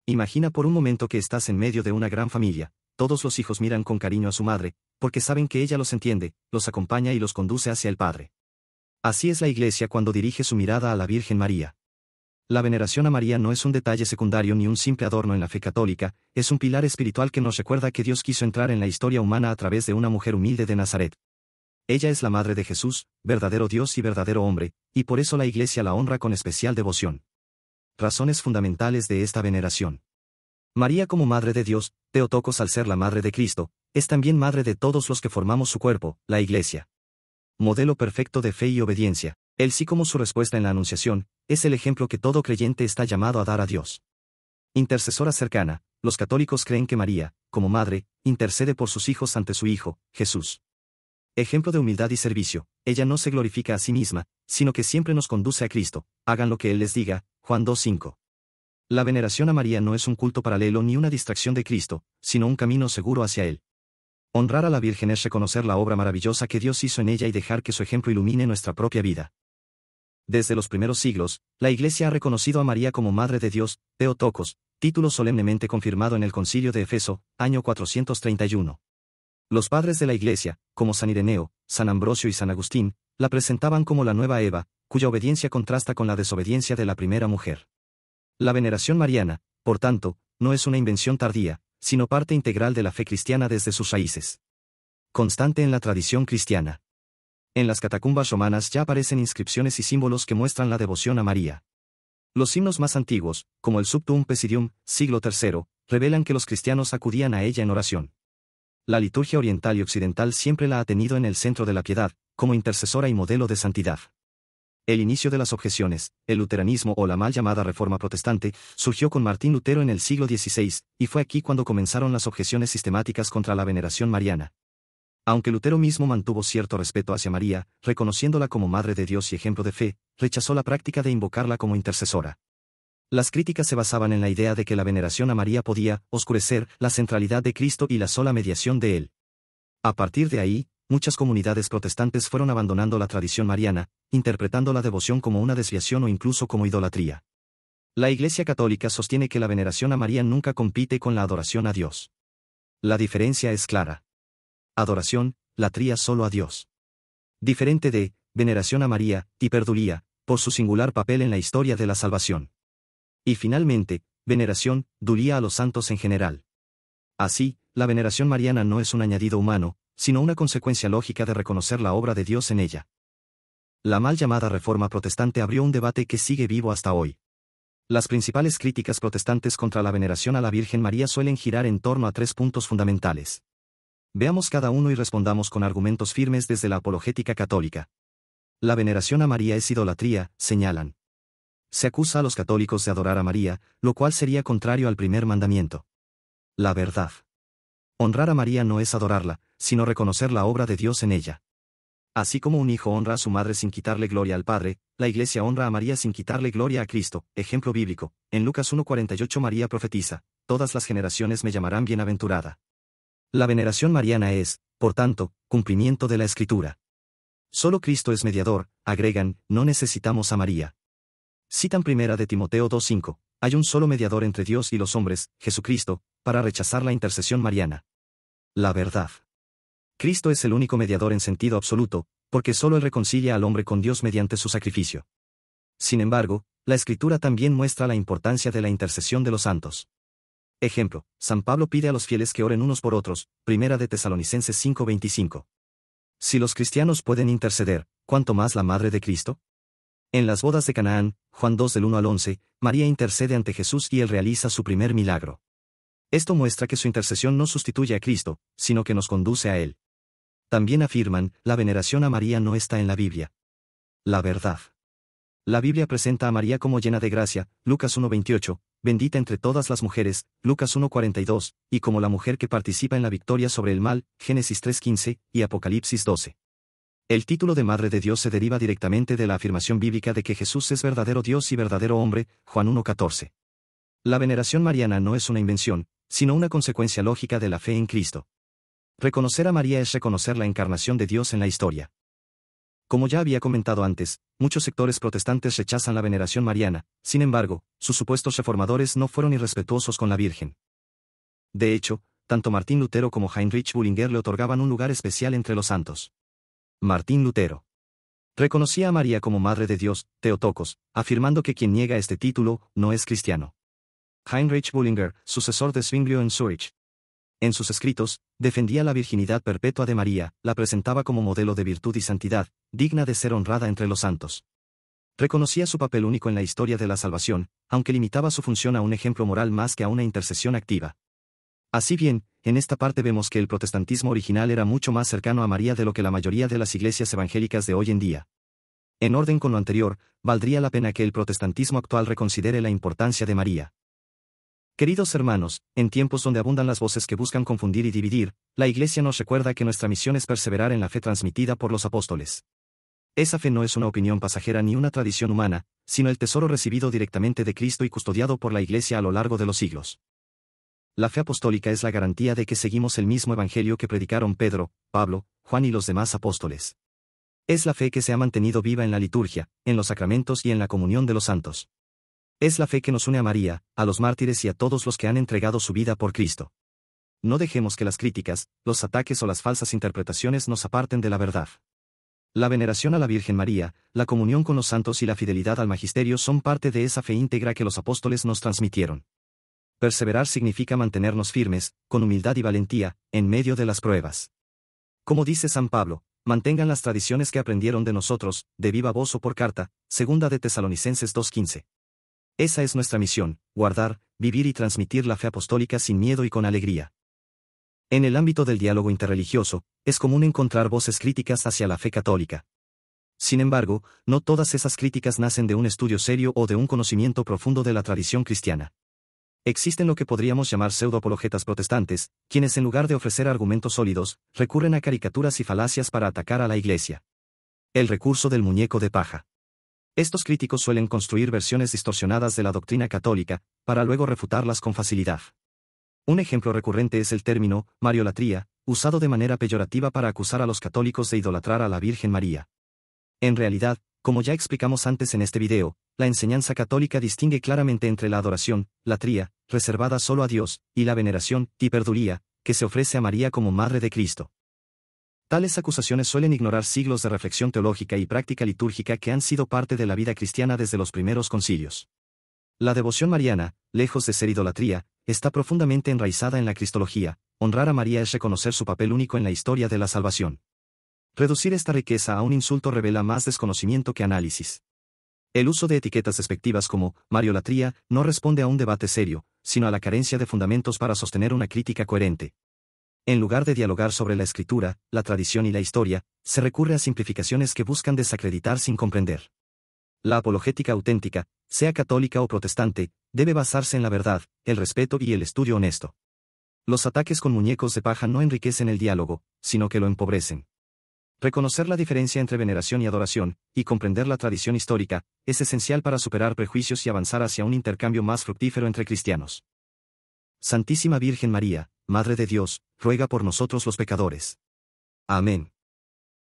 Imagina por un momento que estás en medio de una gran familia, todos los hijos miran con cariño a su madre, porque saben que ella los entiende, los acompaña y los conduce hacia el Padre. Así es la Iglesia cuando dirige su mirada a la Virgen María. La veneración a María no es un detalle secundario ni un simple adorno en la fe católica, es un pilar espiritual que nos recuerda que Dios quiso entrar en la historia humana a través de una mujer humilde de Nazaret. Ella es la madre de Jesús, verdadero Dios y verdadero hombre, y por eso la Iglesia la honra con especial devoción. Razones fundamentales de esta veneración. María como Madre de Dios, Theotokos al ser la Madre de Cristo, es también Madre de todos los que formamos su cuerpo, la Iglesia. Modelo perfecto de fe y obediencia, el sí como su respuesta en la Anunciación, es el ejemplo que todo creyente está llamado a dar a Dios. Intercesora cercana, los católicos creen que María, como Madre, intercede por sus hijos ante su Hijo, Jesús. Ejemplo de humildad y servicio, ella no se glorifica a sí misma, sino que siempre nos conduce a Cristo, hagan lo que Él les diga, Juan 2:5. La veneración a María no es un culto paralelo ni una distracción de Cristo, sino un camino seguro hacia Él. Honrar a la Virgen es reconocer la obra maravillosa que Dios hizo en ella y dejar que su ejemplo ilumine nuestra propia vida. Desde los primeros siglos, la Iglesia ha reconocido a María como Madre de Dios, Theotokos, título solemnemente confirmado en el Concilio de Efeso, año 431. Los padres de la Iglesia, como San Ireneo, San Ambrosio y San Agustín, la presentaban como la nueva Eva, cuya obediencia contrasta con la desobediencia de la primera mujer. La veneración mariana, por tanto, no es una invención tardía, sino parte integral de la fe cristiana desde sus raíces. Constante en la tradición cristiana. En las catacumbas romanas ya aparecen inscripciones y símbolos que muestran la devoción a María. Los himnos más antiguos, como el Subtuum Pesidium, siglo III, revelan que los cristianos acudían a ella en oración. La liturgia oriental y occidental siempre la ha tenido en el centro de la piedad, como intercesora y modelo de santidad. El inicio de las objeciones, el luteranismo o la mal llamada Reforma Protestante, surgió con Martín Lutero en el siglo XVI, y fue aquí cuando comenzaron las objeciones sistemáticas contra la veneración mariana. Aunque Lutero mismo mantuvo cierto respeto hacia María, reconociéndola como Madre de Dios y ejemplo de fe, rechazó la práctica de invocarla como intercesora. Las críticas se basaban en la idea de que la veneración a María podía oscurecer la centralidad de Cristo y la sola mediación de Él. A partir de ahí, muchas comunidades protestantes fueron abandonando la tradición mariana, interpretando la devoción como una desviación o incluso como idolatría. La Iglesia Católica sostiene que la veneración a María nunca compite con la adoración a Dios. La diferencia es clara. Adoración, latría solo a Dios. Diferente de veneración a María, hiperdulía, por su singular papel en la historia de la salvación. Y finalmente, veneración, dulía a los santos en general. Así, la veneración mariana no es un añadido humano, sino una consecuencia lógica de reconocer la obra de Dios en ella. La mal llamada Reforma Protestante abrió un debate que sigue vivo hasta hoy. Las principales críticas protestantes contra la veneración a la Virgen María suelen girar en torno a 3 puntos fundamentales. Veamos cada uno y respondamos con argumentos firmes desde la apologética católica. La veneración a María es idolatría, señalan. Se acusa a los católicos de adorar a María, lo cual sería contrario al primer mandamiento. La verdad. Honrar a María no es adorarla, sino reconocer la obra de Dios en ella. Así como un hijo honra a su madre sin quitarle gloria al Padre, la Iglesia honra a María sin quitarle gloria a Cristo. Ejemplo bíblico, en Lucas 1:48 María profetiza, todas las generaciones me llamarán bienaventurada. La veneración mariana es, por tanto, cumplimiento de la Escritura. Solo Cristo es mediador, agregan, no necesitamos a María. Citan 1 de Timoteo 2:5, hay un solo mediador entre Dios y los hombres, Jesucristo, para rechazar la intercesión mariana. La verdad. Cristo es el único mediador en sentido absoluto, porque solo Él reconcilia al hombre con Dios mediante su sacrificio. Sin embargo, la Escritura también muestra la importancia de la intercesión de los santos. Ejemplo, San Pablo pide a los fieles que oren unos por otros, 1 de Tesalonicenses 5:25. Si los cristianos pueden interceder, ¿cuánto más la Madre de Cristo? En las bodas de Canaán, Juan 2 del 1 al 11, María intercede ante Jesús y Él realiza su primer milagro. Esto muestra que su intercesión no sustituye a Cristo, sino que nos conduce a Él. También afirman, la veneración a María no está en la Biblia. La verdad. La Biblia presenta a María como llena de gracia, Lucas 1:28, bendita entre todas las mujeres, Lucas 1:42, y como la mujer que participa en la victoria sobre el mal, Génesis 3:15, y Apocalipsis 12. El título de Madre de Dios se deriva directamente de la afirmación bíblica de que Jesús es verdadero Dios y verdadero hombre, Juan 1:14. La veneración mariana no es una invención, sino una consecuencia lógica de la fe en Cristo. Reconocer a María es reconocer la encarnación de Dios en la historia. Como ya había comentado antes, muchos sectores protestantes rechazan la veneración mariana, sin embargo, sus supuestos reformadores no fueron irrespetuosos con la Virgen. De hecho, tanto Martín Lutero como Heinrich Bullinger le otorgaban un lugar especial entre los santos. Martín Lutero reconocía a María como Madre de Dios, Theotokos, afirmando que quien niega este título no es cristiano. Heinrich Bullinger, sucesor de Zwinglio en Zurich, en sus escritos, defendía la virginidad perpetua de María, la presentaba como modelo de virtud y santidad, digna de ser honrada entre los santos. Reconocía su papel único en la historia de la salvación, aunque limitaba su función a un ejemplo moral más que a una intercesión activa. Así bien, en esta parte vemos que el protestantismo original era mucho más cercano a María de lo que la mayoría de las iglesias evangélicas de hoy en día. En orden con lo anterior, valdría la pena que el protestantismo actual reconsidere la importancia de María. Queridos hermanos, en tiempos donde abundan las voces que buscan confundir y dividir, la Iglesia nos recuerda que nuestra misión es perseverar en la fe transmitida por los apóstoles. Esa fe no es una opinión pasajera ni una tradición humana, sino el tesoro recibido directamente de Cristo y custodiado por la Iglesia a lo largo de los siglos. La fe apostólica es la garantía de que seguimos el mismo evangelio que predicaron Pedro, Pablo, Juan y los demás apóstoles. Es la fe que se ha mantenido viva en la liturgia, en los sacramentos y en la comunión de los santos. Es la fe que nos une a María, a los mártires y a todos los que han entregado su vida por Cristo. No dejemos que las críticas, los ataques o las falsas interpretaciones nos aparten de la verdad. La veneración a la Virgen María, la comunión con los santos y la fidelidad al magisterio son parte de esa fe íntegra que los apóstoles nos transmitieron. Perseverar significa mantenernos firmes, con humildad y valentía, en medio de las pruebas. Como dice San Pablo, mantengan las tradiciones que aprendieron de nosotros, de viva voz o por carta, 2 de Tesalonicenses 2:15. Esa es nuestra misión, guardar, vivir y transmitir la fe apostólica sin miedo y con alegría. En el ámbito del diálogo interreligioso, es común encontrar voces críticas hacia la fe católica. Sin embargo, no todas esas críticas nacen de un estudio serio o de un conocimiento profundo de la tradición cristiana. Existen lo que podríamos llamar pseudoapologetas protestantes, quienes en lugar de ofrecer argumentos sólidos, recurren a caricaturas y falacias para atacar a la Iglesia. El recurso del muñeco de paja. Estos críticos suelen construir versiones distorsionadas de la doctrina católica, para luego refutarlas con facilidad. Un ejemplo recurrente es el término mariolatría, usado de manera peyorativa para acusar a los católicos de idolatrar a la Virgen María. En realidad, como ya explicamos antes en este video, la enseñanza católica distingue claramente entre la adoración, latría, reservada solo a Dios, y la veneración, hiperduría, que se ofrece a María como Madre de Cristo. Tales acusaciones suelen ignorar siglos de reflexión teológica y práctica litúrgica que han sido parte de la vida cristiana desde los primeros concilios. La devoción mariana, lejos de ser idolatría, está profundamente enraizada en la cristología. Honrar a María es reconocer su papel único en la historia de la salvación. Reducir esta riqueza a un insulto revela más desconocimiento que análisis. El uso de etiquetas despectivas como mariolatría no responde a un debate serio, sino a la carencia de fundamentos para sostener una crítica coherente. En lugar de dialogar sobre la escritura, la tradición y la historia, se recurre a simplificaciones que buscan desacreditar sin comprender. La apologética auténtica, sea católica o protestante, debe basarse en la verdad, el respeto y el estudio honesto. Los ataques con muñecos de paja no enriquecen el diálogo, sino que lo empobrecen. Reconocer la diferencia entre veneración y adoración, y comprender la tradición histórica, es esencial para superar prejuicios y avanzar hacia un intercambio más fructífero entre cristianos. Santísima Virgen María, Madre de Dios, ruega por nosotros los pecadores. Amén.